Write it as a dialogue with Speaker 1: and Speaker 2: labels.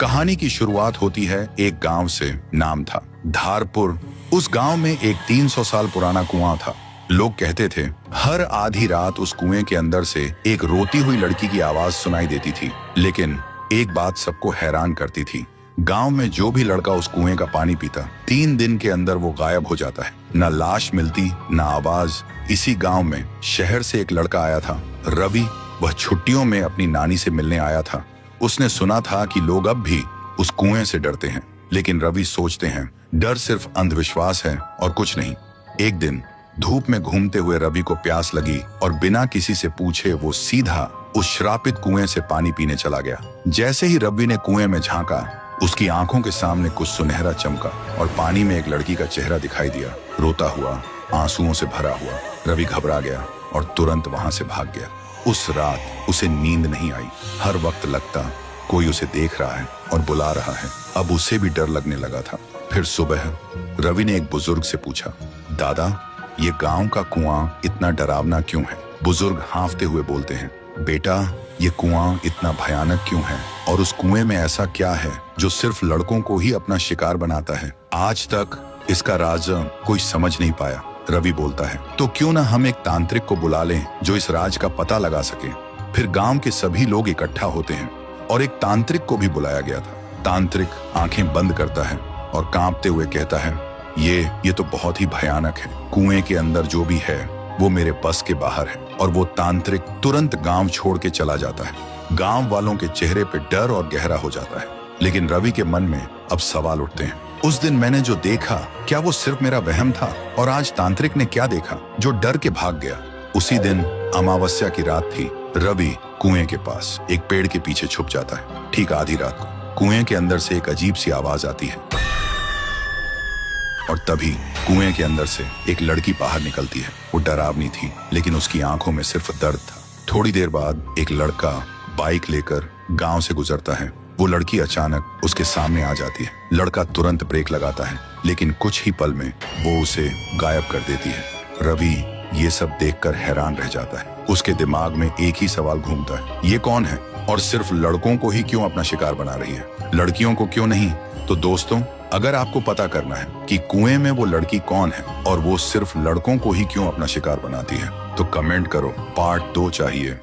Speaker 1: कहानी की शुरुआत होती है एक गांव से। नाम था धारपुर। उस गांव में एक 300 साल पुराना कुआं था। लोग कहते थे हर आधी रात उस कुएं के अंदर से एक रोती हुई लड़की की आवाज सुनाई देती थी। लेकिन एक बात सबको हैरान करती थी, गांव में जो भी लड़का उस कुएं का पानी पीता 3 दिन के अंदर वो गायब हो जाता है। न लाश मिलती न आवाज। इसी गांव में शहर से एक लड़का आया था, रवि। वह छुट्टियों में अपनी नानी से मिलने आया था। उसने सुना था कि लोग अब भी उस कुएं से डरते हैं, लेकिन रवि सोचते हैं डर सिर्फ अंधविश्वास है और कुछ नहीं। एक दिन धूप में घूमते हुए रवि को प्यास लगी और बिना किसी से पूछे वो सीधा उस श्रापित कुएं से पानी पीने चला गया। जैसे ही रवि ने कुएं में झांका, उसकी आंखों के सामने कुछ सुनहरा चमका और पानी में एक लड़की का चेहरा दिखाई दिया, रोता हुआ, आंसुओं से भरा हुआ। रवि घबरा गया और तुरंत वहां से भाग गया। उस रात उसे नींद नहीं आई। हर वक्त लगता कोई उसे देख रहा है और बुला रहा है। अब उसे भी डर लगने लगा था। फिर सुबह रवि ने एक बुजुर्ग से पूछा, दादा, ये गांव का कुआं इतना डरावना क्यों है? बुजुर्ग हांफते हुए बोलते हैं, बेटा, ये कुआं इतना भयानक क्यों है और उस कुएं में ऐसा क्या है जो सिर्फ लड़कों को ही अपना शिकार बनाता है? आज तक इसका राज कोई समझ नहीं पाया। रवि बोलता है, तो क्यों ना हम एक तांत्रिक को बुला लें जो इस राज का पता लगा सके। फिर गांव के सभी लोग इकट्ठा होते हैं और एक तांत्रिक को भी बुलाया गया था। तांत्रिक आंखें बंद करता है और कांपते हुए कहता है, ये तो बहुत ही भयानक है। कुएं के अंदर जो भी है वो मेरे बस के बाहर है। और वो तांत्रिक तुरंत गांव छोड़ के चला जाता है। गांव वालों के चेहरे पे डर और गहरा हो जाता है। लेकिन रवि के मन में अब सवाल उठते हैं, उस दिन मैंने जो देखा, क्या वो सिर्फ मेरा वहम था? और आज तांत्रिक ने क्या देखा जो डर के भाग गया? उसी दिन अमावस्या की रात थी। रवि कुएं के पास एक पेड़ के पीछे छुप जाता है। ठीक आधी रात को कुएं के अंदर से एक अजीब सी आवाज आती है और तभी कुएं के अंदर से एक लड़की बाहर निकलती है। वो डरावनी थी, लेकिन उसकी आंखों में सिर्फ दर्द था। थोड़ी देर बाद एक लड़का बाइक लेकर गांव से गुजरता है। वो लड़की अचानक उसके सामने आ जाती है। लड़का तुरंत ब्रेक लगाता है, लेकिन कुछ ही पल में वो उसे गायब कर देती है। रवि ये सब देखकर हैरान रह जाता है। उसके दिमाग में एक ही सवाल घूमता है, ये कौन है और सिर्फ लड़कों को ही क्यों अपना शिकार बना रही है, लड़कियों को क्यों नहीं? तो दोस्तों, अगर आपको पता करना है कि कुएं में वो लड़की कौन है और वो सिर्फ लड़कों को ही क्यों अपना शिकार बनाती है, तो कमेंट करो, पार्ट 2 चाहिए।